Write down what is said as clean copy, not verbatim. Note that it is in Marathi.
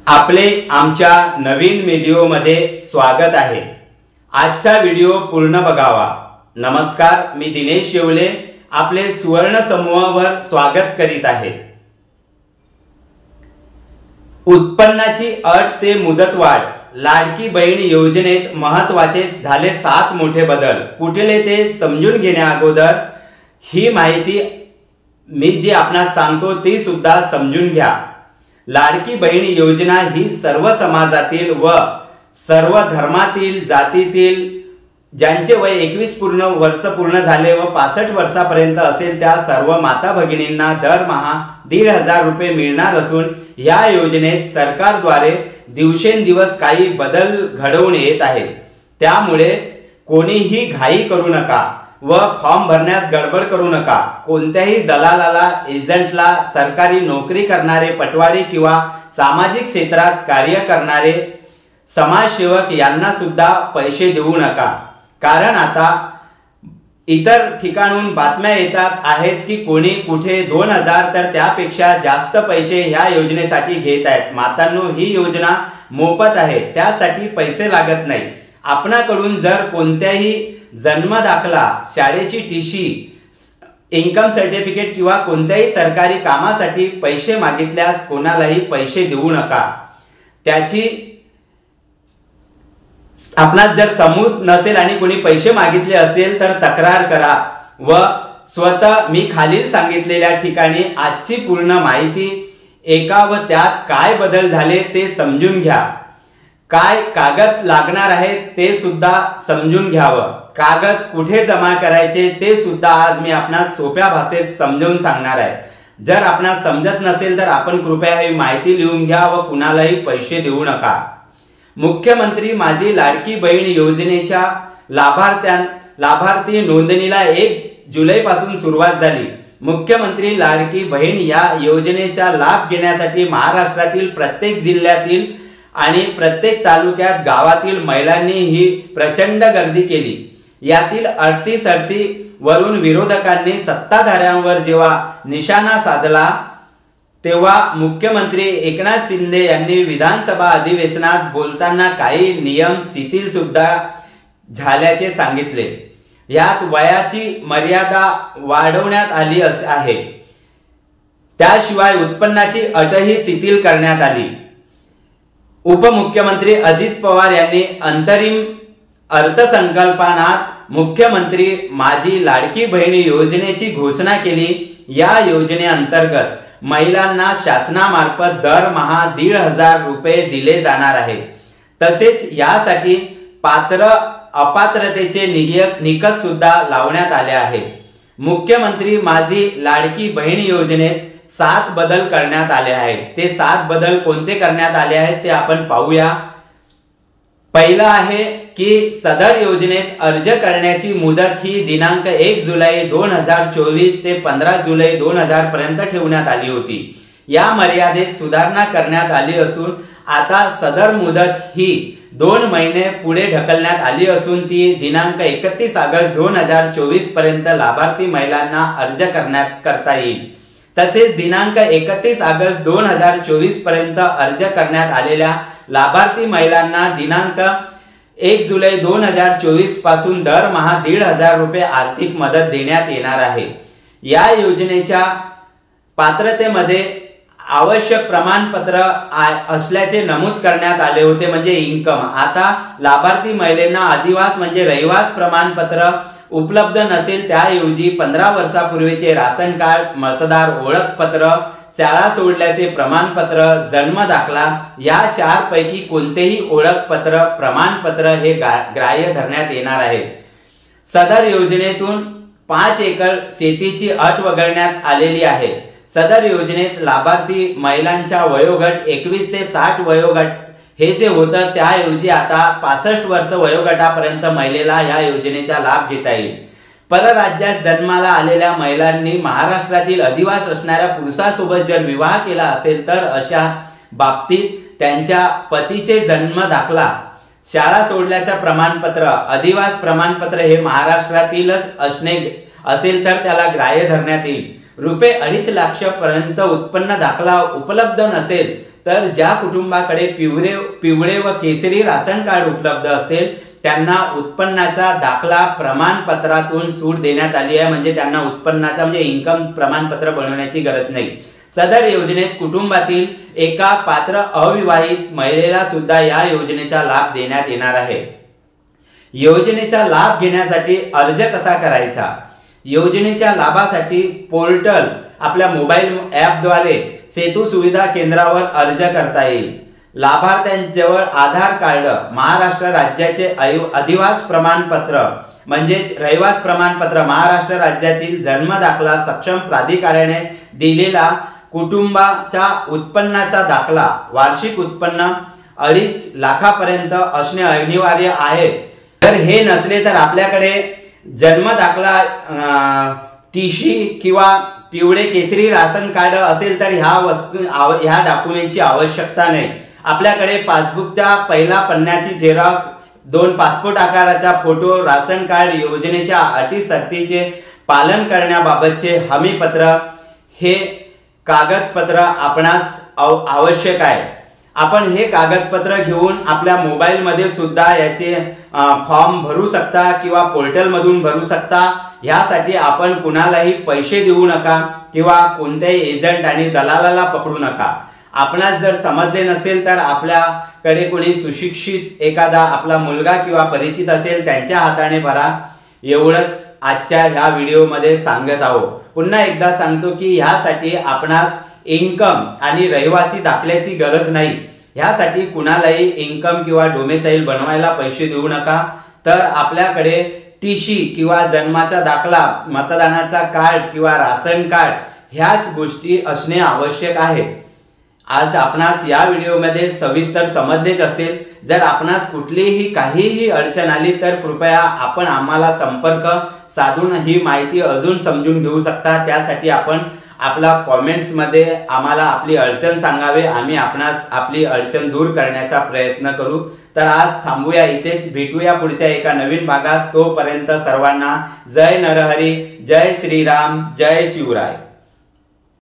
आपले आमच्या नवीन व्हिडिओमध्ये स्वागत आहे। आजचा व्हिडिओ पूर्ण बघावा। नमस्कार, मी दिनेश येवले आपले सुवर्ण समूहावर स्वागत करीत आहे। उत्पन्नाची अट ते मुदतवाढ, लाडकी बहीण योजनेत महत्त्वाचे झाले 7 मोठे बदल। कुठले ते समजून घेण्या अगोदर ही माहिती मी जी आपणास सांगतो ती सुद्धा समजून घ्या। लाडकी बहीण योजना ही सर्व समाजातील व सर्व धर्मातील जातीतील ज्यांचे वय 21 वर्ष पूर्ण झाले व 65 वर्षापर्यंत असेल त्या सर्व माता भगिनींना दरमहा 1,500 रुपये मिळणार असून या योजनेत सरकारद्वारे दिवसेंदिवस काही बदल घडवून येत आहेत। त्यामुळे कोणीही घाई करू नका व फॉर्म भरण्यास गडबड करू नका। कोणत्याही दलालाला, एजंटला, सरकारी नोकरी करणारे पटवारी किंवा सामाजिक क्षेत्रात कार्य करणारे समाजसेवक यांना सुद्धा पैसे देऊ नका। कारण आता इतर ठिकाणून बातम्या येतात आहेत की कोणी कुठे 2,000 तर त्यापेक्षा जास्त पैसे ह्या योजनेसाठी घेत आहेत। मातांनो, ही योजना मोफत आहे, त्यासाठी पैसे लागत नाही। आपणाकडून जर कोणत्याही जन्म दाखला, शाळेची टीसी, इन्कम सर्टिफिकेट किंवा कोणत्याही सरकारी कामासाठी पैसे मागितल्यास कोणालाही पैसे देऊ नका। त्याची आपणास जर समूत नसेल आणि कोणी पैसे मागितले असेल तर तक्रार करा व स्वतः मी खालील सांगितलेल्या ठिकाणी आजची पूर्ण माहिती ऐका व त्यात काय बदल झाले ते समजून घ्या। काय कागद लागणार आहेत ते सुद्धा समजून घ्यावं। कागद कुठे जमा करायचे ते सुद्धा आज मी आपणास सोप्या भाषेत समजावून सांगणार आहे। जर आपणास समजत नसेल तर आपण कृपया ही माहिती लिहून घ्या व कुणालाही पैसे देऊ नका। मुख्यमंत्री माझी लाडकी बहीण योजनेच्या लाभार्थी नोंदणीला 1 जुलैपासून सुरुवात झाली। मुख्यमंत्री लाडकी बहीण या योजनेचा लाभ घेण्यासाठी महाराष्ट्रातील प्रत्येक जिल्ह्यातील आणि प्रत्येक तालुक्यात गावातील महिलांनी ही प्रचंड गर्दी केली। यातील अडती वरून विरोधकांनी सत्ताधाऱ्यांवर जेव्हा निशाणा साधला तेव्हा मुख्यमंत्री एकनाथ शिंदे यांनी विधानसभा अधिवेशनात बोलताना काही नियम शिथिल सुद्धा झाल्याचे सांगितले। यात वयाची मर्यादा वाढवण्यात आली आहे। त्याशिवाय उत्पन्नाची अटही शिथिल करण्यात आली। उपमुख्यमंत्री अजित पवार यांनी अंतरिम अर्थसंकल्पात मुख्यमंत्री माझी लाडकी बहीण योजनेची घोषणा केली। या योजनेअंतर्गत महिलांना शासनामार्फत दरमहा 1,500 रुपये दिले जाणार आहेत। तसेच यासाठी पात्र अपात्रतेचे निकष सुद्धा लावण्यात आले आहेत। मुख्यमंत्री माझी लाडकी बहीण योजनेत 7 बदल करण्यात आले आहेत। ते 7 बदल कोणते करण्यात आले आहेत ते आपण पाहूया। पहिला आहे की सदर योजनेत अर्ज करण्याची मुदत ही दिनांक 1 जुलै 2024 ते 15 जुलै 2000 पर्यंत ठेवण्यात आली होती। या मर्यादेत सुधारणा करण्यात आली असून आता सदर मुदत ही 2 महिने पुढे ढकलण्यात आली असून ती दिनांक 31 ऑगस्ट 2024 पर्यंत लाभार्थी महिलांना अर्ज करता येईल। तसेच दिनांक 31 ऑगस्ट 2024 पर्यंत अर्ज करण्यात आलेल्या लाभार्थी महिलांना दिनांक 1 जुलै 2024 पासून दरमहा 1,500 रुपये आर्थिक मदत देण्यात येणार आहे। या योजनेच्या पात्रतेमध्ये आवश्यक प्रमाणपत्र असल्याचे नमूद करण्यात आले होते, म्हणजे इन्कम। आता लाभार्थी महिलांना अधिवास म्हणजे रहिवास प्रमाणपत्र उपलब्ध नसेल त्याऐवजी 15 वर्षापूर्वीचे राशन कार्ड, मतदार ओळखपत्र, शाळा सोडल्याचे प्रमाणपत्र, जन्म दाखला या 4 पैकी कोणतेही ओळखपत्र प्रमाणपत्र हे ग्राह्य धरण्यात येणार आहे। सदर योजनेतून 5 एकर शेतीची अट वगळण्यात आलेली आहे। सदर योजनेत लाभार्थी महिलांच्या वयोगट 21 ते 60 वयोगट हे जे होतं त्याऐवजी आता 65 वर्ष वयोगटापर्यंत महिलेला या योजनेचा लाभ घेता येईल। परराज्यात जन्माला आलेल्या महिलांनी महाराष्ट्रातील अधिवास असणाऱ्या पुरुषासोबत जर विवाह केला असेल तर अशा बाबतीत त्यांच्या पतीचे जन्म दाखला, शाळा सोडल्याचे प्रमाणपत्र, अधिवास प्रमाणपत्र हे महाराष्ट्रातीलच असणे असेल तर त्याला ग्राह्य धरण्यात येईल। ₹2.5 लाख पर्यंत उत्पन्न दाखला उपलब्ध नसेल तर ज्या कुटुंबाकडे पिवळे व केसरी राशन कार्ड उपलब्ध असेल त्यांना उत्पन्नाचा दाखला प्रमाणपत्रातून सूट देण्यात आली आहे, म्हणजे त्यांना उत्पन्नाचा म्हणजे इन्कम प्रमाणपत्र बनवण्याची गरज नाही। सदर योजनेत कुटुंबातील एका पात्र अविवाहित महिलेला सुद्धा या योजनेचा लाभ देण्यात येणार आहे। योजनेचा लाभ घेण्यासाठी अर्ज कसा करायचा? योजनेच्या लाभासाठी पोर्टल आपल्या मोबाईल ॲपद्वारे सेतू सुविधा केंद्रावर अर्ज करता येईल। लाभार्थ्यांजवळ आधार कार्ड, महाराष्ट्र राज्याचे अधिवास प्रमाणपत्र म्हणजेच रहिवास प्रमाणपत्र, महाराष्ट्र राज्यातील जन्म दाखला, सक्षम प्राधिकाऱ्याने दिलेला कुटुंबाचा उत्पन्नाचा दाखला, वार्षिक उत्पन्न 2.5 लाखापर्यंत असणे अनिवार्य आहे। तर हे नसले तर आपल्याकडे जन्म दाखला, टीसी किंवा पिवळे केसरी राशन कार्ड असेल तर ह्या डॉक्युमेंटची आवश्यकता नाही। आपल्याकडे पासबुकच्या पहिला पन्न्याची झेरॉक्स, 2 पासपोर्ट आकाराचा फोटो, राशन कार्ड योजनेच्या अटी शर्तीचे पालन करण्याबाबतचे हमीपत्र हे कागदपत्र आपणास आवश्यक आहे। आपण हे कागदपत्र घेऊन आपल्या मोबाईलमध्ये सुद्धा याचे फॉर्म भरू शकता किंवा पोर्टलमधून भरू शकता। ह्यासाठी आपण कुणालाही पैसे देऊ नका किंवा कोणत्याही एजंट आणि दलालाला पकडू नका। आपणास जर समजले नसेल तर आपल्याकडे कोणी सुशिक्षित एखादा आपला मुलगा किंवा परिचित असेल त्यांच्या हाताने भरा। एवढंच आजच्या ह्या व्हिडिओमध्ये सांगत आहोत। पुन्हा एकदा सांगतो की ह्यासाठी आपणास इन्कम आणि रहिवासी दाखल्याची गरज नाही। ह्यासाठी कुणालाही इन्कम किंवा डोमेसाईल बनवायला पैसे देऊ नका। तर आपल्याकडे टीसी किंवा जन्माचा दाखला, मतदानाचा कार्ड किंवा राशन कार्ड ह्याच गोष्टी असणे आवश्यक आहे। आज आपणास या व्हिडिओमध्ये सविस्तर समजलेच असेल। जर आपणास कुठलीही काहीही अडचण आली तर कृपया आपण आम्हाला संपर्क साधून ही माहिती अजून समजून घेऊ शकता। त्यासाठी आपण आपला कॉमेंट्समध्ये आम्हाला आपली अडचण सांगावे, आम्ही आपणास आपली अडचण दूर करण्याचा प्रयत्न करू। तर आज थांबूया इथेच, भेटूया पुढच्या एका नवीन भागात। तोपर्यंत सर्वांना जय नरहरी, जय श्रीराम, जय शिवराय।